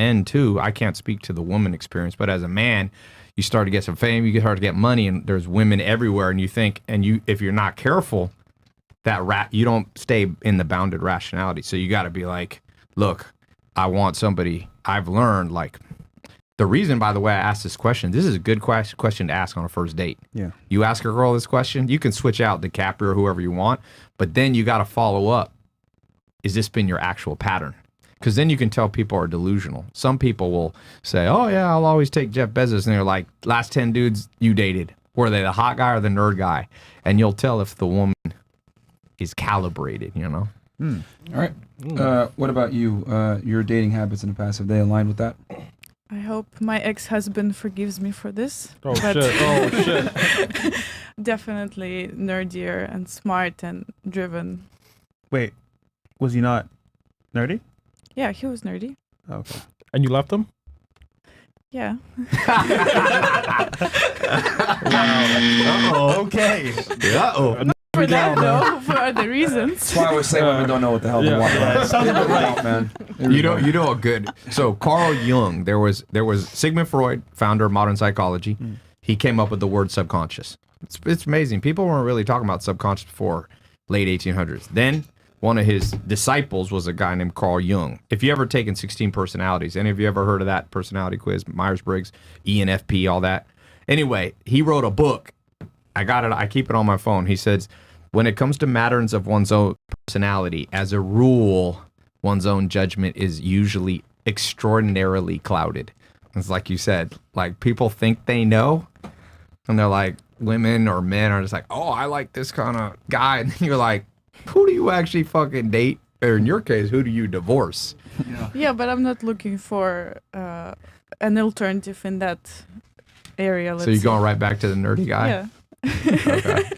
men too, I can't speak to the woman experience, but as a man, you start to get some fame, you start to get money, and there's women everywhere, and you think, and you, if you're not careful, you don't stay in the bounded rationality. So you got to be like, look, I want somebody. I've learned, like, the reason, by the way, I asked this question, this is a good question to ask on a first date. Yeah. You ask a girl this question, you can switch out DiCaprio or whoever you want, but then you got to follow up. Is this been your actual pattern? Because then you can tell people are delusional. Some people will say, oh, yeah, I'll always take Jeff Bezos. And they're like, last 10 dudes you dated, were they the hot guy or the nerd guy? And you'll tell if the woman is calibrated, you know? All right. What about you? Your dating habits in the past, have they aligned with that? I hope my ex-husband forgives me for this. Oh, shit. Oh, shit. Definitely nerdier and smart and driven. Wait, was he not nerdy? Yeah, he was nerdy. Okay. And you left him? Yeah. Uh-oh. Okay. Uh-oh. For that, though, for other reasons. That's why I always say women don't know what the hell they want. Yeah, sounds about right, man. You know a good. So Carl Jung, there was Sigmund Freud, founder of modern psychology. He came up with the word subconscious. It's amazing. People weren't really talking about subconscious before late 1800s. Then one of his disciples was a guy named Carl Jung. If you ever taken 16 personalities, any of you ever heard of that personality quiz, Myers-Briggs, ENFP, all that? Anyway, he wrote a book. I got it. I keep it on my phone. He says, when it comes to matters of one's own personality, as a rule, one's own judgment is usually extraordinarily clouded. It's like you said, like people think they know, and they're like, women or men are just like, oh, I like this kind of guy. And you're like, who do you actually fucking date? Or in your case, who do you divorce? Yeah, but I'm not looking for an alternative in that area. So you're going right back to the nerdy guy? Yeah. Okay.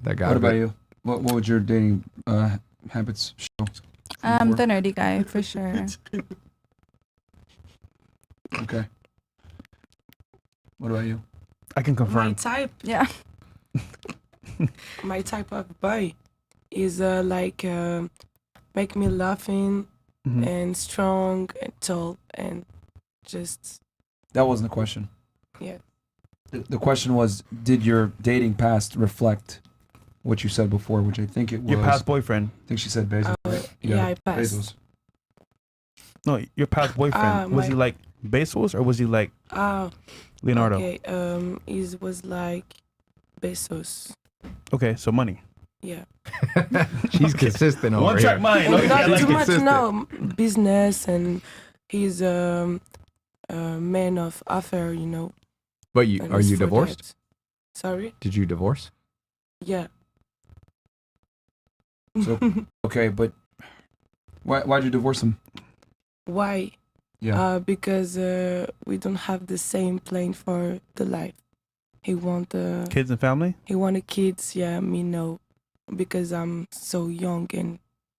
That guy. What about you? What would your dating habits show? The nerdy guy, for sure. Okay. What about you? I can confirm. My type, Yeah. my type of boy is like make me laughing and strong and tall and just That wasn't the question. Yeah. The question was, did your dating past reflect what you said before, which I think it was. Your past boyfriend. I think she said Bezos, right? yeah, I passed. Bezos. No, your past boyfriend. Was he like Bezos or was he like Leonardo? Okay, it was like Bezos. Okay, so money. Yeah. She's consistent over One track here. mind. And Okay, I not like too it. much consistent. now, business, and he's a man of affair, you know. But you and are it's you for divorced? that. Sorry? Did you divorce? Yeah. So okay, but why'd you divorce him? Why? Yeah. Because we don't have the same plan for the life. He want Kids and family? he wanted kids, yeah, me no, because I'm so young and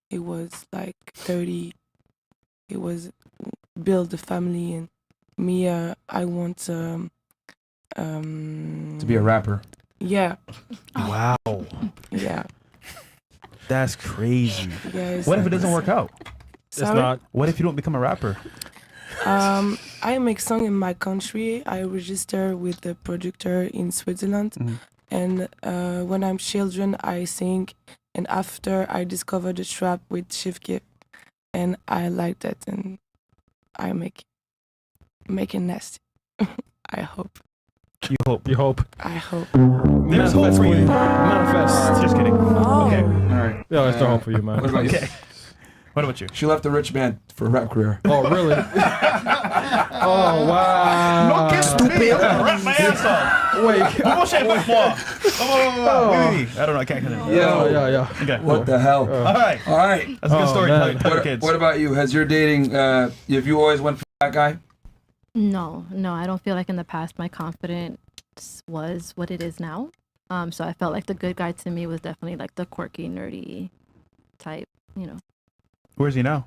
he was like 30. He was build a family and me I want To be a rapper. yeah, Wow. yeah. That's crazy. Yes. What if it doesn't work out? It's Sorry? not. What if you don't become a rapper? I make song in my country. I register with the producer in Switzerland, and when I'm children, I sing. And after I discover the trap with Shifke, and I like that, and I make it nasty. I hope. You hope. You hope. I hope. There's hope for you. Manifest. Just kidding. Oh. Okay. All right. Yeah, that's the hope for you, man. What about you? Okay. What about you? She left a rich man for a rap career. Oh, really? Oh, wow. No, que estúpido. Rap my ass off. Wait. Vamos a ir more. I don't know. I can't continue. Yeah. Okay. What the hell? All right. All right. That's a good story. man. Tell your kids. What about you? Has your dating, have you always went for that guy? No, I don't feel like in the past my confidence was what it is now. So I felt like the good guy to me was definitely like the quirky, nerdy type, you know. Where's he now?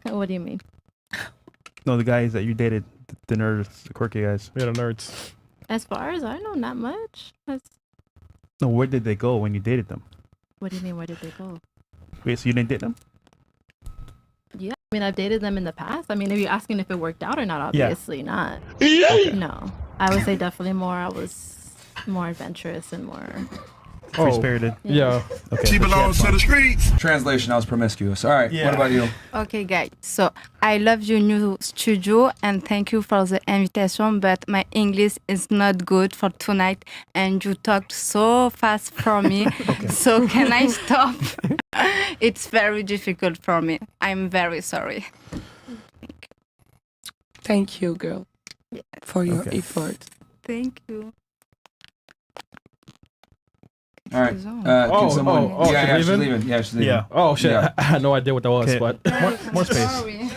What do you mean? No, the guys that you dated, the nerds, the quirky guys. Yeah, the nerds. As far as I know, not much. No, where did they go when you dated them? What do you mean, where did they go? Wait, so you didn't date them? Yeah, I mean, I've dated them in the past. I mean, if you're asking if it worked out or not, Yeah. obviously not. No, I would say definitely more. I was more adventurous and more. Free spirited. Yeah. Okay. She belongs to the streets. Translation, I was promiscuous. All right. Yeah. What about you? Okay, guys. So I love your new studio and thank you for the invitation. But my English is not good for tonight, and you talked so fast for me. So can I stop? It's very difficult for me. I'm very sorry. Thank you, girl, for your effort. Thank you. All right. Oh, can someone... oh, oh, yeah, she's she's leaving? leaving. Yeah, she's leaving. Yeah. Oh shit. Yeah. I had no idea what that was, Okay. but More space. Sorry.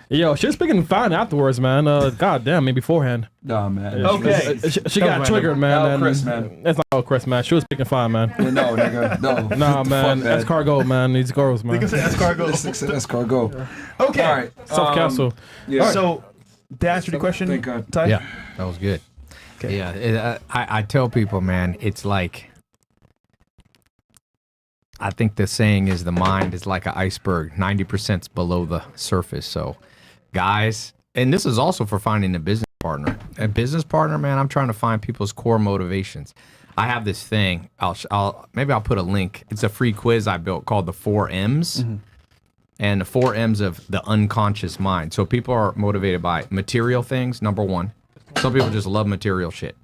yo, she was speaking fine afterwards, man. God damn, maybe beforehand. No, man. Yeah, Okay. She got That triggered, man. Oh, and Chris, man. It's not all Chris, man. She was speaking fine, man. Yeah, no, nigga. No. Nah, Fuck man. that. Escargot, man. These girls, man. You can say escargot. Escargot. Okay. All right. South Castle. Yeah. So, to answer the question, Thank God. Ty? Yeah, that was good. Okay. Yeah, I tell people, man, it's like, I think the saying is the mind is like an iceberg. 90%'s below the surface. So, guys, and this is also for finding a business partner. A business partner, man, I'm trying to find people's core motivations. I have this thing. Maybe I'll put a link. It's a free quiz I built called the 4 M's. And the 4 M's of the unconscious mind. So people are motivated by material things, number 1. Some people just love material shit.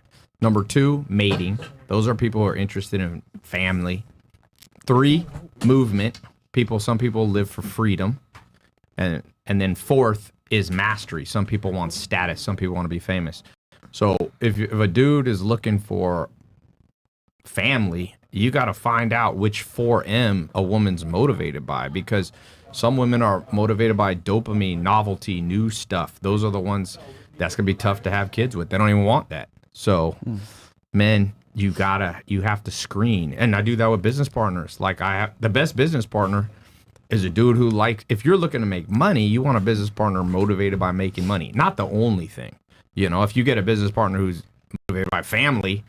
Number 2, mating. Those are people who are interested in family. 3, movement. Some people live for freedom. And then 4th is mastery. Some people want status. Some people want to be famous. So if a dude is looking for family, you got to find out which 4M a woman's motivated by, because some women are motivated by dopamine, novelty, new stuff. Those are the ones that's going to be tough to have kids with. They don't even want that. So men, you have to screen. And I do that with business partners. Like the best business partner is a dude who if you're looking to make money, you want a business partner motivated by making money. Not the only thing. You know, if you get a business partner who's motivated by family,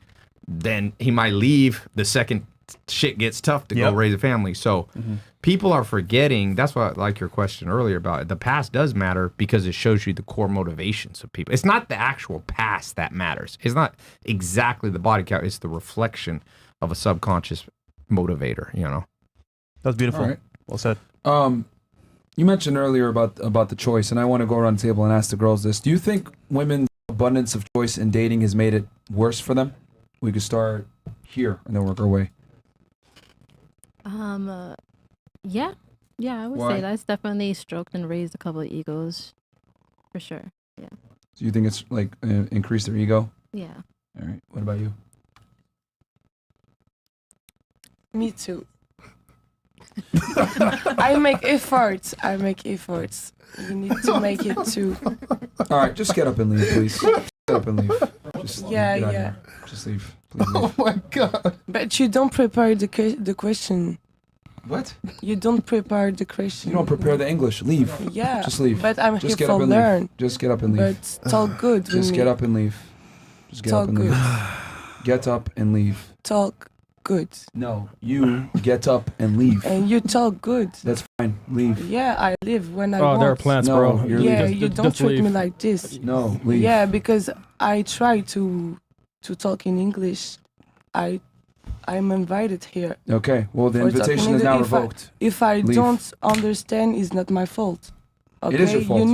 then he might leave the second shit gets tough to go raise a family. So people are forgetting. That's why I like your question earlier about it. The past does matter because it shows you the core motivations of people. It's not the actual past that matters. It's not exactly the body count. It's the reflection of a subconscious motivator, you know? That's beautiful. All right. Well said. You mentioned earlier about the choice, and I want to go around the table and ask the girls this. Do you think women's abundance of choice in dating has made it worse for them? We could start here and then work our way. Yeah, I would Why? say that's definitely stroked and raised a couple of egos, for sure. Yeah. Do you think it's like increased their ego? Yeah. All right. What about you? Me too. I make efforts. You need to make it too. All right, just get up and leave, please. Get up and leave. Just Yeah, get out of yeah. here. Just leave. Please leave. my God. But you don't prepare the question. What? You don't prepare the question. You don't prepare the English. Leave. Yeah. Just leave. But I'm Just here get up for and learn. leave. Just get up and leave. But talk good with Just me. get up and leave. Just get Talk up and good. leave. Get up and leave. Talk good. No, you get up and leave. And you talk good. That's fine. Leave. Yeah, I live when I Oh, want. there are plants, No, bro. you're Yeah, leaving. you don't treat leave. me like this. No, leave. Yeah, because I try to talk in English. I'm invited here. Okay, well, the For invitation talking is now English, if I- revoked. If I Leave. don't understand, it's not my fault. Okay? It is your fault. You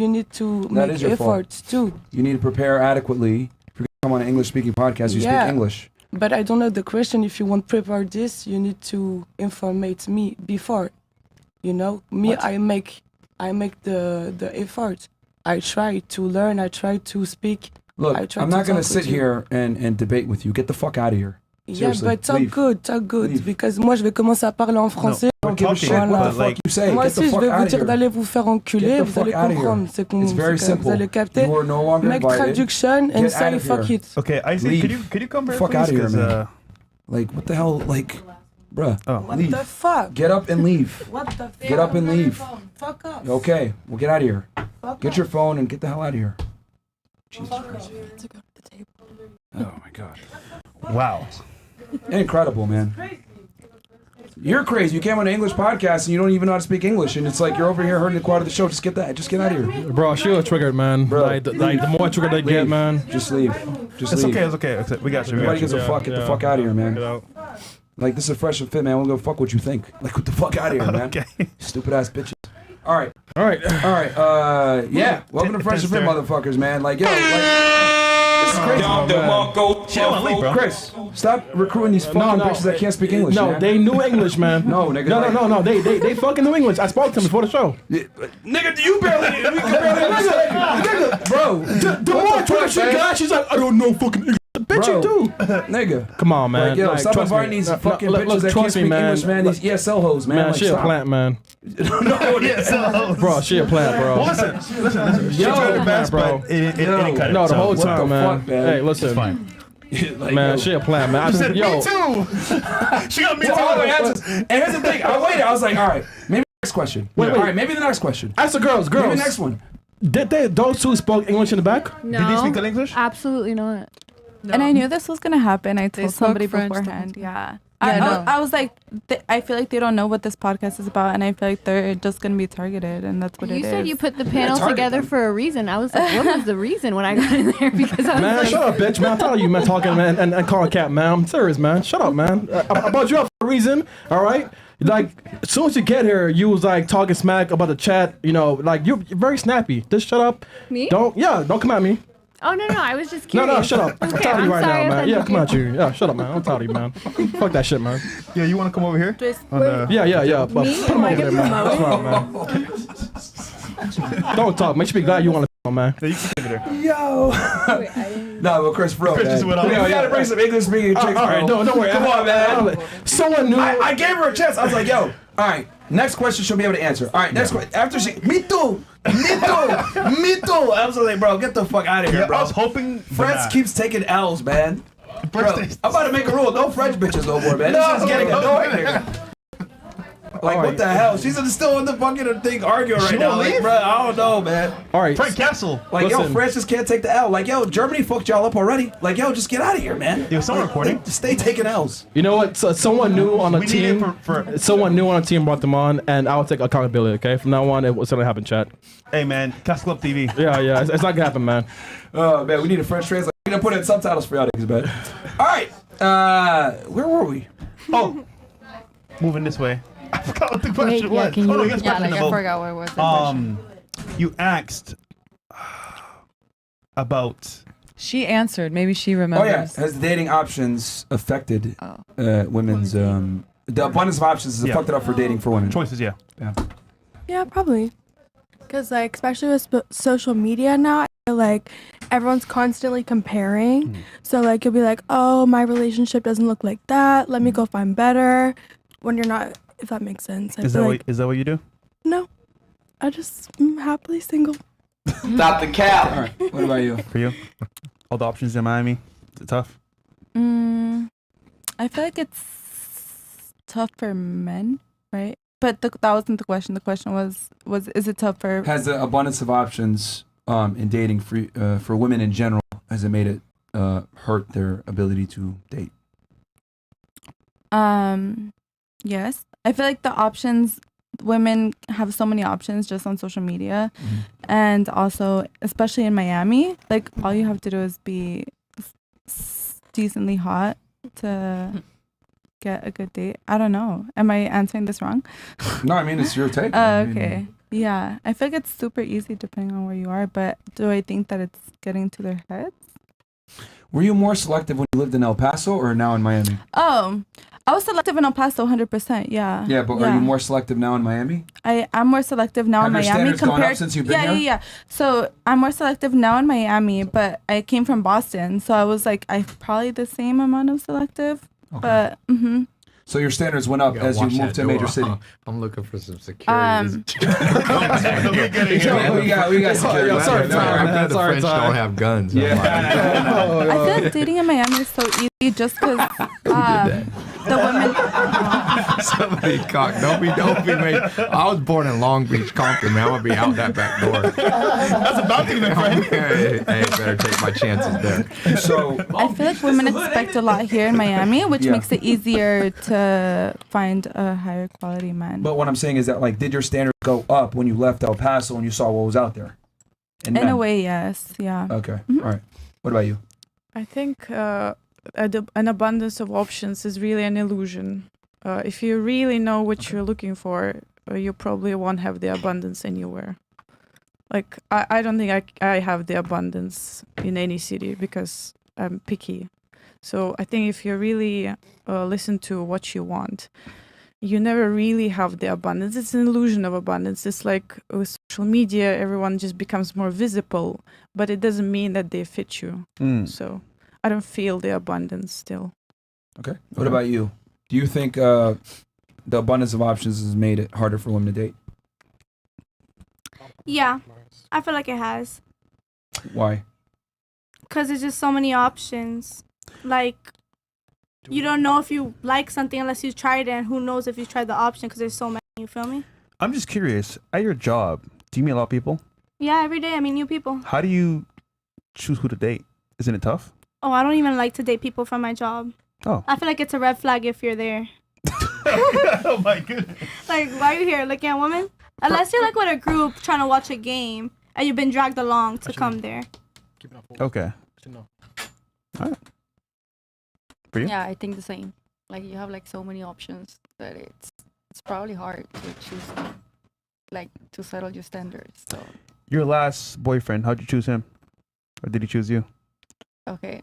need to That make is your fault. efforts too. You need to prepare adequately. If you're going to come on an English speaking podcast, you Yeah. speak English. But I don't know the question. If you want to prepare this, you need to informate me before. You know, me, What? I make the effort. I try to learn. I try to speak. Look, I try I'm to not going to talk sit with you. here and debate with you. Get the fuck out of here. Seriously, yeah, but talk leave. good. Leave. Because moi, je vais commencer à parler en français. I don't give a talking, shit what but the like- fuck you say. Moi Get the aussi, je fuck vais out vous of dire here. d'aller vous faire enculer. Get the Vous allez fuck outta here. comprendre. C'est comme It's very c'est comme- simple. Vous allez capter. You are no longer Make invited. traduction and Get say out of fuck here. it. Okay, Isaac, Leave. could you come here, Fuck please? outta here, 'Cause, man. Like, what the hell? Like, bruh, What leave. the fuck? Get up and leave. What the fuck? Get up and leave. Fuck off. Okay, well, get out of here. Fuck Get off. your phone and get the hell out of here. Jesus Fuck Christ. off. Oh, my God. wow. Incredible, man. You're crazy. You came on an English podcast and you don't even know how to speak English, and it's like you're over here hurting the quality of the show. Just get out of here, Bro, she was triggered, man. Bro, like the more triggered they get, man. Just leave. Just It's leave. okay. It's okay. We got you. Nobody gives a fuck. Get the fuck out of here, man. Get out. Like, this is Fresh and Fit, man. We'll go fuck what you think. Like, what the fuck out of here, man. Okay. Stupid ass bitches. All right. Yeah. Welcome to Fresh and Fit, motherfuckers, man. Like, yo, like, this is crazy. Chris, stop recruiting these fucking bitches that can't speak English. No, man. they knew English, man. No, nigga. No. They fucking knew English. I spoke to them before the show. Nigga, you barely understand. Nigga, bro. The more Twitter she got, she's like, I don't know fucking English. Bitch, you do. Nigga. Come on, man. Like, yo, stop trust inviting me. these No, fucking look, bitches that can't trust me, speak man. English, man. These ESL hoes, man. Man, Like, she a stop. plant, man. Bro, she a plant, bro. Listen. Yo, man, bro. It didn't cut it. No, the so- whole what the time, man. fuck, man? Hey, listen. It's fine. Like, Man, yo. she a plant, man. I said, yo. Me too. She got me Well, all the too. answers. And here's the thing. I waited. I was like, all right, maybe the next question. Wait. All right, maybe the next question. Ask the girls. Maybe the next one. Did those two spoke English in the back? No. Did they speak English? Absolutely not. And I knew this was gonna happen. I told spoke somebody French the whole beforehand. time. Yeah. Yeah, I was like, I feel like they don't know what this podcast is about, and I feel like they're just gonna be targeted, and that's what it You is. said you put the panel target together them. for a reason. I was like, what was the reason when I got in there? Because I was Man, like, shut up, bitch, man. I'm telling you, man, talking, man, and calling cat, man. I'm serious, man. Shut up, man. I brought you up for a reason, all right? Like, as soon as you get here, you was like talking smack about the chat, you know, like you're very snappy. Just shut up. Me? Don't come at me. oh, no, I was just No, curious. shut up. I'm Okay, tired of you right sorry now, I man. Yeah, offended come you. at you. Yeah, shut up, man. I'm tired of you, man. Fuck that shit, man. Yeah, you want to come over here? Yeah. But put him over there, man. That's right, man. Don't talk. Make sure be glad you want to, man. Yeah, you can sit there. Yo. No, but Chris, bro. Chris just went off. We gotta bring some English speaking chicks, All right, bro. don't worry. Come on, man. Someone knew. I gave her a chance. I was like, yo, all right, next question she'll be able to answer. All right, next question. After she, me too. I was like, bro, get the fuck out of here, Yeah, bro. I was hoping for France that. keeps taking L's, man. Bro, First I'm about to make a rule. No French bitches no more, man. This is getting annoying. Like, what the hell? She's still in the fucking thing arguing right now. won't Like, leave? bro, I don't know, man. All right. Frank Castle. Like, yo, Listen. France just can't take the L. Like, yo, Germany fucked y'all up already. Like, yo, just get out of here, man. Yo, someone recording? Just stay taking L's. You know what? So, someone new on the We need it team. for- Someone new on the team brought them on, and I'll take accountability. Okay, from now on, it's gonna happen, chat. Hey, man. Castle Club TV. Yeah, it's not gonna happen, man. Oh, man, we need a French translation. We're gonna put in subtitles for y'all niggas, man. All right. Where were we? Oh. Moving this way. I forgot what the Wait, question yeah, was. can Oh, no, you- guys yeah, question like, I about- forgot what was the question. You asked about. She answered. Maybe she Oh, remembers. yeah. Has dating options affected women's, the abundance of options has Yeah. fucked it up for dating for women? Choices, yeah. Yeah, probably. Because, like, especially with social media now, I feel like everyone's constantly comparing. So, like, you'll be like, oh, my relationship doesn't look like that. Let me go find better. When you're not, if that makes sense. I Is feel that, like, is that what you do? no. I just am happily single. Stop the cap. All right. What about you? For you? All the options in Miami? Is it tough? I feel like it's tough for men, right? But that wasn't the question. The question was is it tough for? Has the abundance of options in dating for women in general, has it made it hurt their ability to date? Yes. I feel like the options, women have so many options just on social media. And also, especially in Miami, like all you have to do is be decently hot to get a good date. I don't know. Am I answering this wrong? No, I mean, it's your take. Okay. Yeah. I feel like it's super easy depending on where you are, but do I think that it's getting to their heads? Were you more selective when you lived in El Paso or now in Miami? Oh, I was selective in El Paso 100%. Yeah. Yeah, but are you more selective now in Miami? I'm more selective now Have in your Miami standards gone up compared. since you've been yeah, here? yeah. So I'm more selective now in Miami, but I came from Boston, so I was like, I probably the same amount of selective. Okay. But So your standards went up as you moved to a major city. I'm looking for some security. We got security. Yo, sorry, No, I'm glad the sorry, French don't have guns. Yeah. I feel like dating in Miami is so easy just because the women. Somebody cock. Don't be made. I was born in Long Beach, Compton, man. I'm gonna be out that back door. That's about to be my friend. Hey, better take my chances there. So I feel like women expect a lot here in Miami, which makes it easier to find a higher quality man. but what I'm saying is that, like, did your standards go up when you left El Paso and you saw what was out there? In a way, yes. Yeah. Okay. All right. What about you? I think an abundance of options is really an illusion. If you really know what you're looking for, you probably won't have the abundance anywhere. Like, I don't think I have the abundance in any city because I'm picky. So I think if you really listen to what you want, you never really have the abundance. It's an illusion of abundance. It's like with social media, everyone just becomes more visible, but it doesn't mean that they fit you. So I don't feel the abundance still. Okay. What about you? Do you think the abundance of options has made it harder for women to date? Yeah, I feel like it has. Why? Because there's just so many options. Like, you don't know if you like something unless you tried it, and who knows if you tried the option because there's so many, you feel me? I'm just curious. At your job, do you meet a lot of people? Yeah, every day I meet new people. How do you choose who to date? Isn't it tough? Oh, I don't even like to date people from my job. Oh. I feel like it's a red flag if you're there. Oh my goodness. Like, why are you here looking at women? Unless you're like with a group trying to watch a game and you've been dragged along to come there. Okay. All right. For you? Yeah, I think the same. Like, you have like so many options that it's probably hard to choose one, like to settle your standards. So Your last boyfriend, how'd you choose him? Or did he choose you? okay,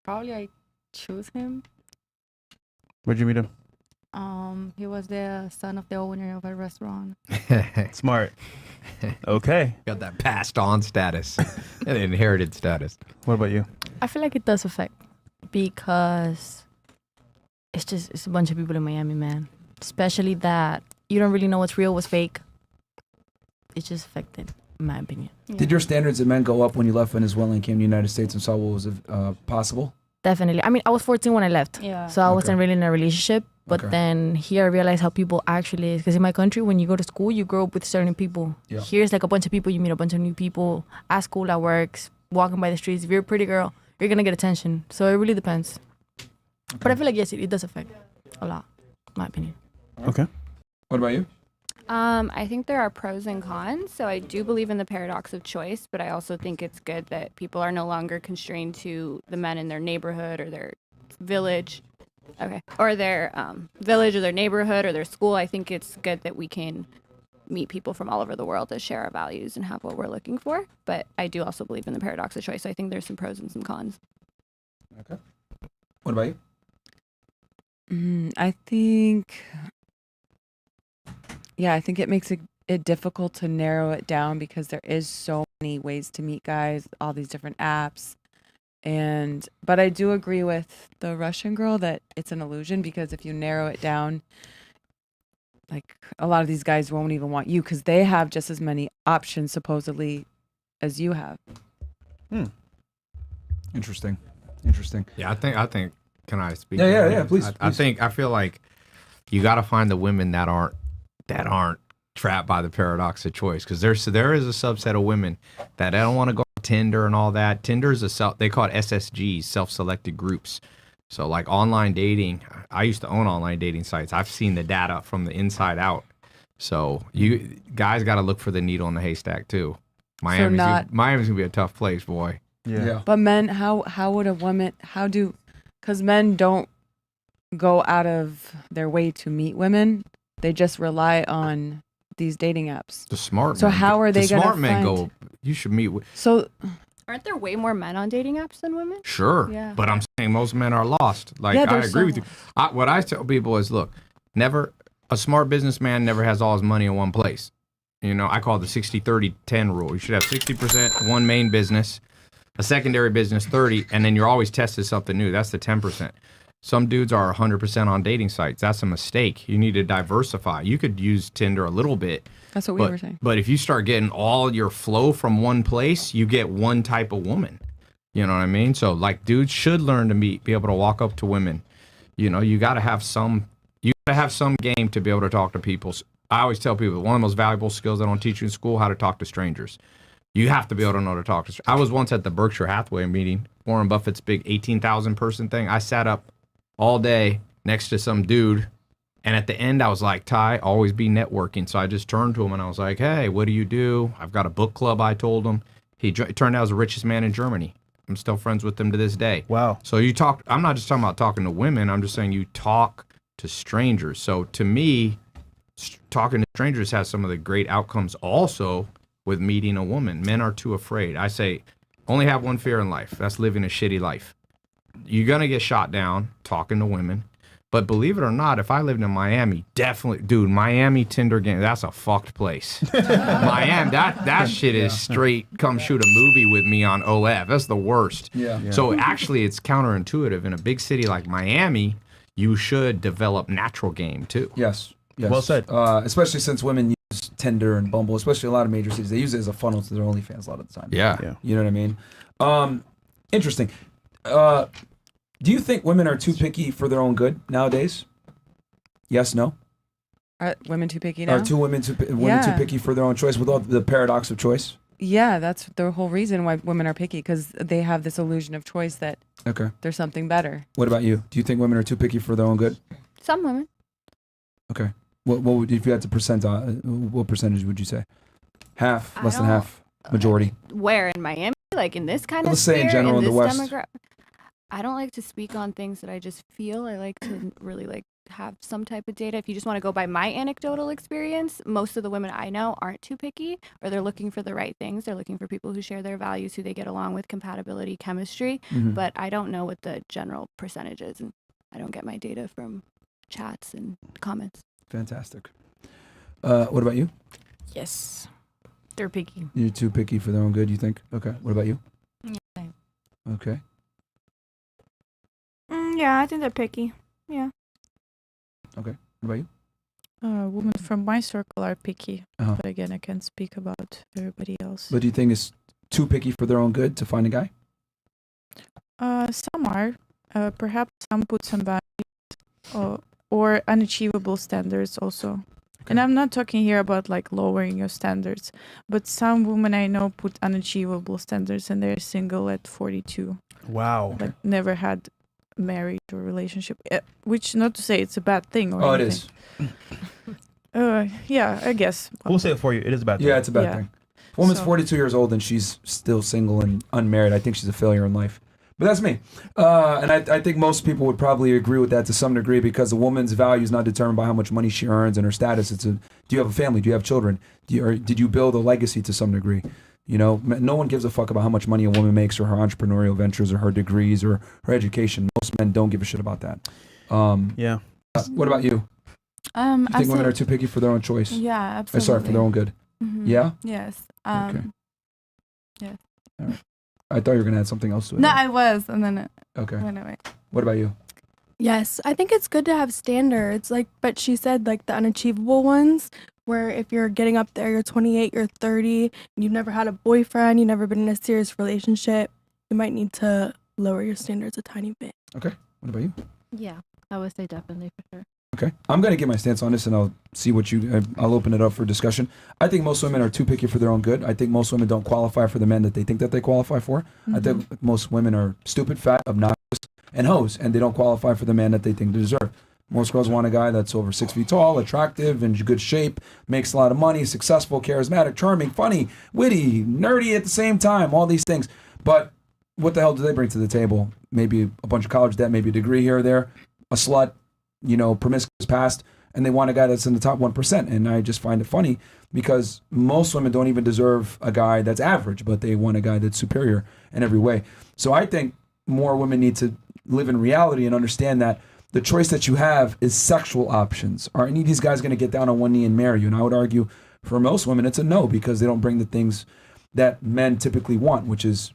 probably I choose him. Where'd you meet him? He was the son of the owner of a restaurant. Smart. Okay. Got that passed on status, and inherited status. What about you? I feel like it does affect because it's a bunch of people in Miami, man. Especially that you don't really know what's real, what's fake. It's just affected, in my opinion. Did your standards of men go up when you left Venezuela and came to the United States and saw what was possible? Definitely. I mean, I was 14 when I left. Yeah. So I wasn't really in a relationship. But Okay. then here I realized how people actually is. Because in my country, when you go to school, you grow up with certain people. Yeah. Here's like a bunch of people, you meet a bunch of new people at school, at work, walking by the streets. If you're a pretty girl, you're going to get attention. So it really depends. But I feel like, yes, it does affect a lot, in my opinion. Okay. What about you? I think there are pros and cons. So I do believe in the paradox of choice, but I also think it's good that people are no longer constrained to the men in their neighborhood or their village. Okay. Or their village or their neighborhood or their school. I think it's good that we can meet people from all over the world that share our values and have what we're looking for. But I do also believe in the paradox of choice. So I think there's some pros and some cons. Okay. What about you? I think it makes it difficult to narrow it down because there is so many ways to meet guys, all these different apps. But I do agree with the Russian girl that it's an illusion because if you narrow it down, like a lot of these guys won't even want you because they have just as many options supposedly as you have. Interesting. Yeah, I think. Can I speak? Yeah. Please. I feel like you got to find the women that aren't trapped by the paradox of choice, because there is a subset of women that I don't want to go on Tinder and all that. Tinder is they call it SSGs, self-selected groups. So like online dating, I used to own online dating sites. I've seen the data from the inside out. So you guys got to look for the needle in the haystack too. Miami's gonna be a tough place, boy. Yeah. But men, how would a woman, because men don't go out of their way to meet women. They just rely on these dating apps. The smart So men. how are they the gonna smart men find- go, you should meet with. So Aren't there way more men on dating apps than women? Sure. Yeah. But I'm saying most men are lost. Like, Yeah, I there's agree with some- you. What I tell people is, look, a smart businessman never has all his money in one place. You know, I call it the 60-30-10 rule. You should have 60% one main business, a secondary business 30, and then you're always testing something new. That's the 10%. Some dudes are 100% on dating sites. That's a mistake. You need to diversify. You could use Tinder a little bit. that's what we were saying. But if you start getting all your flow from one place, you get one type of woman. You know what I mean? So like dudes should learn to be able to walk up to women. You know, you got to have have some game to be able to talk to people. I always tell people one of the most valuable skills they don't teach you in school, how to talk to strangers. You have to be able to know to talk to. I was once at the Berkshire Hathaway meeting, Warren Buffett's big 18,000 person thing. I sat up all day next to some dude, and at the end I was like, Tai, always be networking. So I just turned to him and I was like, hey, what do you do? I've got a book club, I told him. He turned out as the richest man in Germany. I'm still friends with him to this day. Wow. So I'm not just talking about talking to women, I'm just saying you talk to strangers. So to me, talking to strangers has some of the great outcomes also with meeting a woman. Men are too afraid. I say, only have one fear in life. That's living a shitty life. You're going to get shot down talking to women. But believe it or not, if I lived in Miami, definitely, dude, Miami Tinder game, that's a fucked place. Miami, that shit is straight, come shoot a movie with me on OF. That's the worst. Yeah. So actually, it's counterintuitive. In a big city like Miami, you should develop natural game too. Yes. Well said. Especially since women use Tinder and Bumble, especially a lot of major cities. They use it as a funnel to their OnlyFans a lot of the time. Yeah. You know what I mean? Interesting. Do you think women are too picky for their own good nowadays? Yes, no? Are women too picky now? Are women too picky for their own choice with all the paradox of choice? Yeah, that's the whole reason why women are picky, because they have this illusion of choice that there's something better. What about you? Do you think women are too picky for their own good? Some women. Okay. What would, if you had to what percentage would you say? Half, less than half, majority? Where in Miami? Like in this kind of Let's say in sphere, general in the this West. I don't like to speak on things that I just feel. I like to really have some type of data. If you just want to go by my anecdotal experience, most of the women I know aren't too picky, or they're looking for the right things. They're looking for people who share their values, who they get along with, compatibility, chemistry. Mm-hmm. But I don't know what the general percentage is, and I don't get my data from chats and comments. Fantastic. What about you? Yes. They're picky. You're too picky for their own good, you think? Okay. What about you? Yeah. Okay. Yeah, I think they're picky. Yeah. Okay. What about you? Women from my circle are picky, Uh-huh. but again, I can't speak about everybody else. But do you think it's too picky for their own good to find a guy? Some are. Perhaps some put some boundaries or unachievable standards also. And I'm not talking here about like lowering your standards, but some women I know put unachievable standards and they're single at 42. Wow. But never had marriage or relationship, which not to say it's a bad thing or anything. It is. Yeah, I guess. We'll say it for you. It is a bad thing. Yeah, it's a bad thing. If a woman's 42 years old and she's still single and unmarried, I think she's a failure in life. But that's me. And I think most people would probably agree with that to some degree, because a woman's value is not determined by how much money she earns and her status. Do you have a family? Do you have children? Did you build a legacy to some degree? You know, no one gives a fuck about how much money a woman makes or her entrepreneurial ventures or her degrees or her education. Most men don't give a shit about that. Yeah. What about you? You think women are too picky for their own choice? Yeah, absolutely. Sorry, for their own good. Mm-hmm. Yeah? Yes. Okay. Yes. All right. I thought you were going to add something else to it. No, I was, and then it Okay. went away. What about you? Yes, I think it's good to have standards, but she said the unachievable ones, where if you're getting up there, you're 28, you're 30, and you've never had a boyfriend, you've never been in a serious relationship, you might need to lower your standards a tiny bit. Okay. What about you? Yeah, I would say definitely for sure. Okay. I'm going to get my stance on this, and I'll see I'll open it up for discussion. I think most women are too picky for their own good. I think most women don't qualify for the men that they think that they qualify for. Mm-hmm. I think most women are stupid, fat, obnoxious, and hoes, and they don't qualify for the man that they think they deserve. Most girls want a guy that's over 6 feet tall, attractive, in good shape, makes a lot of money, successful, charismatic, charming, funny, witty, nerdy at the same time, all these things. But what the hell do they bring to the table? Maybe a bunch of college debt, maybe a degree here or there, a slut, promiscuous past, and they want a guy that's in the top 1%. And I just find it funny because most women don't even deserve a guy that's average, but they want a guy that's superior in every way. So I think more women need to live in reality and understand that the choice that you have is sexual options. Are any of these guys going to get down on one knee and marry you? And I would argue for most women, it's a no, because they don't bring the things that men typically want, which is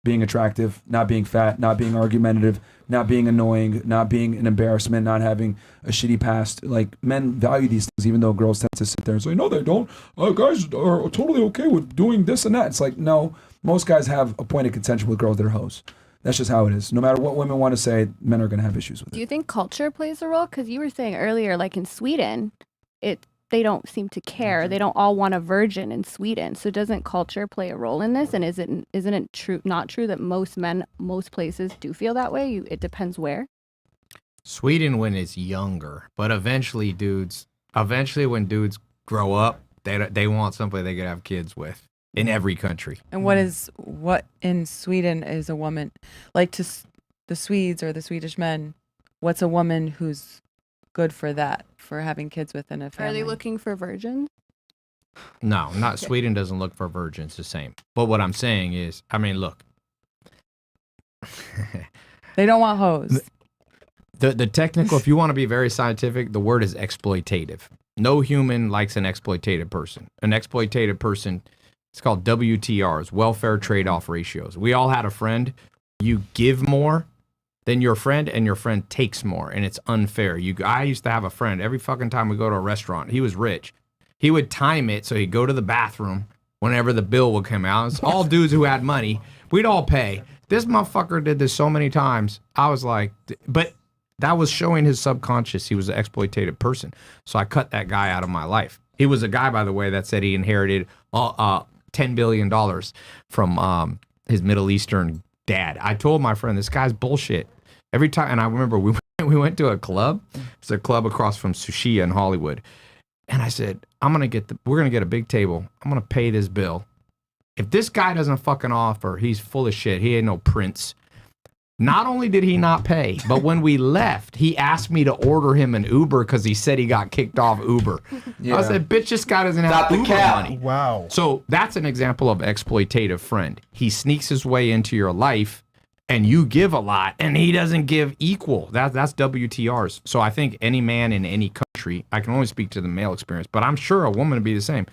being attractive, not being fat, not being argumentative, not being annoying, not being an embarrassment, not having a shitty past. Like, men value these things, even though girls tend to sit there and say, no, they don't. Guys are totally okay with doing this and that. It's like, no, most guys have a point of contention with girls that are hoes. That's just how it is. No matter what women want to say, men are going to have issues with Do it. you think culture plays a role? Because you were saying earlier, like in Sweden, they don't seem to care. They don't all want a virgin in Sweden. So doesn't culture play a role in this? And isn't it not true that most men, most places do feel that way? It depends where. Sweden when it's younger, but eventually when dudes grow up, they want somebody they could have kids with in every country. And what in Sweden is a woman like to the Swedes or the Swedish men? What's a woman who's good for that, for having kids within a family? Are they looking for virgins? No, not Sweden doesn't look for virgins the same. But what I'm saying is, I mean, look. They don't want hoes. The technical, if you want to be very scientific, the word is exploitative. No human likes an exploitative person. An exploitative person, it's called WTRs, welfare trade-off ratios. We all had a friend. You give more than your friend, and your friend takes more, and it's unfair. I used to have a friend. Every fucking time we go to a restaurant, he was rich. He would time it so he'd go to the bathroom whenever the bill would come out. It's all dudes who had money. We'd all pay. This motherfucker did this so many times. I was like, but that was showing his subconscious he was an exploitative person. So I cut that guy out of my life. He was a guy, by the way, that said he inherited $10 billion from his Middle Eastern dad. I told my friend, this guy's bullshit. Every time, and I remember we went to a club. It's a club across from Sushi in Hollywood. And I said, we're gonna get a big table. I'm gonna pay this bill. If this guy doesn't fucking offer, he's full of shit. He ain't no prince. Not only did he not pay, but when we left, he asked me to order him an Uber because he said he got kicked off Uber. Yeah. I said, bitch, this guy doesn't have Uber money. Wow. So that's an example of exploitative friend. He sneaks his way into your life and you give a lot and he doesn't give equal. That's WTRs. So I think any man in any country, I can only speak to the male experience, but I'm sure a woman would be the same.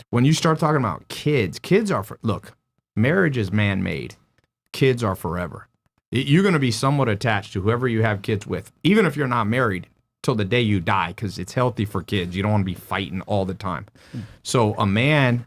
When you start talking about kids are, look, marriage is man-made. Kids are forever. You're going to be somewhat attached to whoever you have kids with, even if you're not married, till the day you die, because it's healthy for kids. You don't want to be fighting all the time. So a man,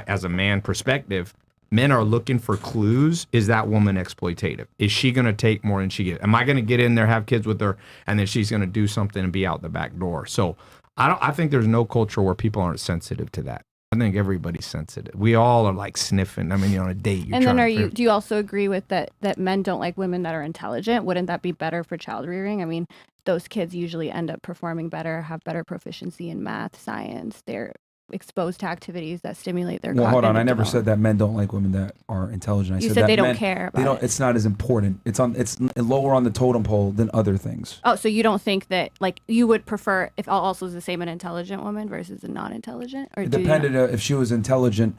as a man perspective, men are looking for clues. Is that woman exploitative? Is she going to take more than she gives? Am I going to get in there, have kids with her, and then she's going to do something and be out the back door? So I think there's no culture where people aren't sensitive to that. I think everybody's sensitive. We all are like sniffing. I mean, you're on a date. And then do you also agree with that men don't like women that are intelligent? Wouldn't that be better for child rearing? I mean, those kids usually end up performing better, have better proficiency in math, science. They're exposed to activities that stimulate their hold on. I never development. said that men don't like women that are intelligent. I You said said that they don't men, care about they don't. it. It's not as important. It's lower on the totem pole than other things. Oh, so you don't think that, like, you would prefer if also is the same an intelligent woman versus a non-intelligent? Or It depended if she was intelligent,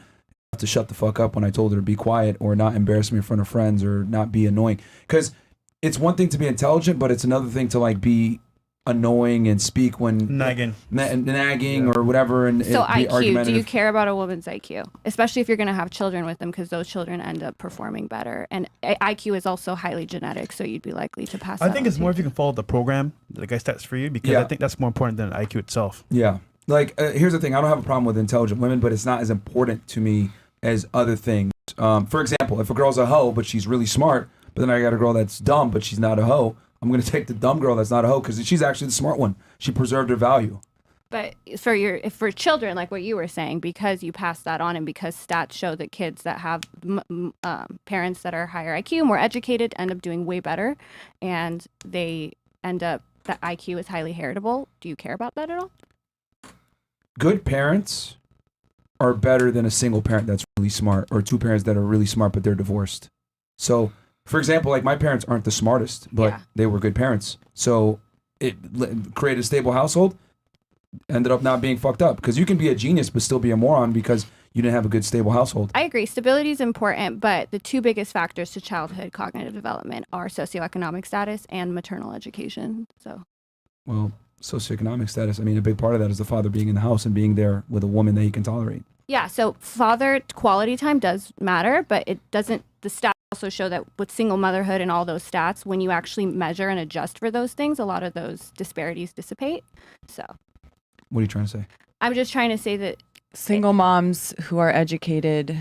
to shut the fuck up when I told her to be quiet or not embarrass me in front of friends or not be annoying. Because it's one thing to be intelligent, but it's another thing to like be annoying and speak when nagging or whatever. And So be IQ, do you care about a woman's IQ? Especially if you're going to have children with them, because those children end up performing better. And IQ is also highly genetic, so you'd be likely to pass I that think on it's to more your if you can follow the program that the guy sets for you, because I think that's more important than IQ itself. Yeah. Like, here's the thing. I don't have a problem with intelligent women, but it's not as important to me as other things. For example, if a girl's a hoe, but she's really smart, but then I got a girl that's dumb, but she's not a hoe, I'm going to take the dumb girl that's not a hoe because she's actually the smart one. She preserved her value. But for children, like what you were saying, because you pass that on and because stats show that kids that have parents that are higher IQ, more educated, end up doing way better, and they end up, that IQ is highly heritable. Do you care about that at all? Good parents are better than a single parent that's really smart, or two parents that are really smart but they're divorced. So, for example, like my parents aren't the smartest, but they were good parents. So it created a stable household, ended up not being fucked up. Because you can be a genius but still be a moron because you didn't have a good stable household. I agree. Stability is important, but the two biggest factors to childhood cognitive development are socioeconomic status and maternal education. So, well, socioeconomic status, I mean, a big part of that is the father being in the house and being there with a woman that he can tolerate. yeah, so father quality time does matter, but it doesn't, the stats also show that with single motherhood and all those stats, when you actually measure and adjust for those things, a lot of those disparities dissipate. So what are you trying to say? I'm just trying to say that single moms who are educated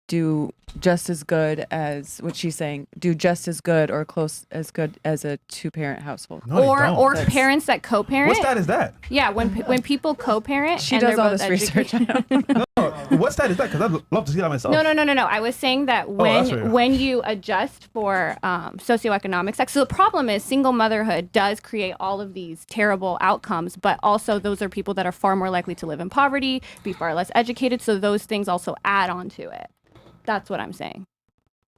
do just as good as what she's saying, do just as good or close as good as a 2-parent household. No, they don't. Or parents that co-parent. What stat is that? Yeah, when people co-parent. She and does they're all both this research. What stat is that? Because I'd love to see that myself. No. I was saying that that's right. when you adjust for socioeconomic sex, so the problem is single motherhood does create all of these terrible outcomes, but also those are people that are far more likely to live in poverty, be far less educated. So those things also add on to it. That's what I'm saying.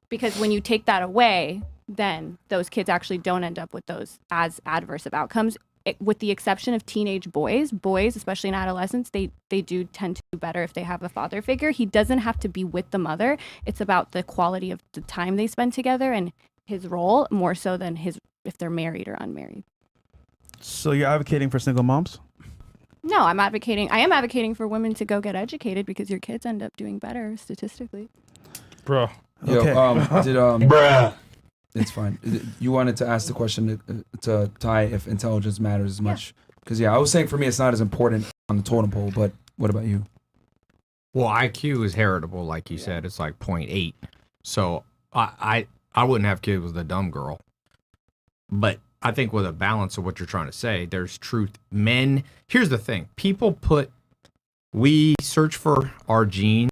Because when you take that away, then those kids actually don't end up with those as adverse of outcomes. With the exception of teenage boys, especially in adolescence, they do tend to do better if they have a father figure. He doesn't have to be with the mother. It's about the quality of the time they spend together and his role more so than if they're married or unmarried. So you're advocating for single moms? No, I am advocating for women to go get educated because your kids end up doing better statistically. Bro. Yo, Okay. Bruh. It's fine. You wanted to ask the question to Tai if intelligence matters as much. Because, I was saying for me it's not as important on the totem pole, but what about you? Well, IQ is heritable, like you said. It's like 0.8. So I wouldn't have kids with a dumb girl. But I think with a balance of what you're trying to say, there's truth. Men, here's the thing. We search for our genes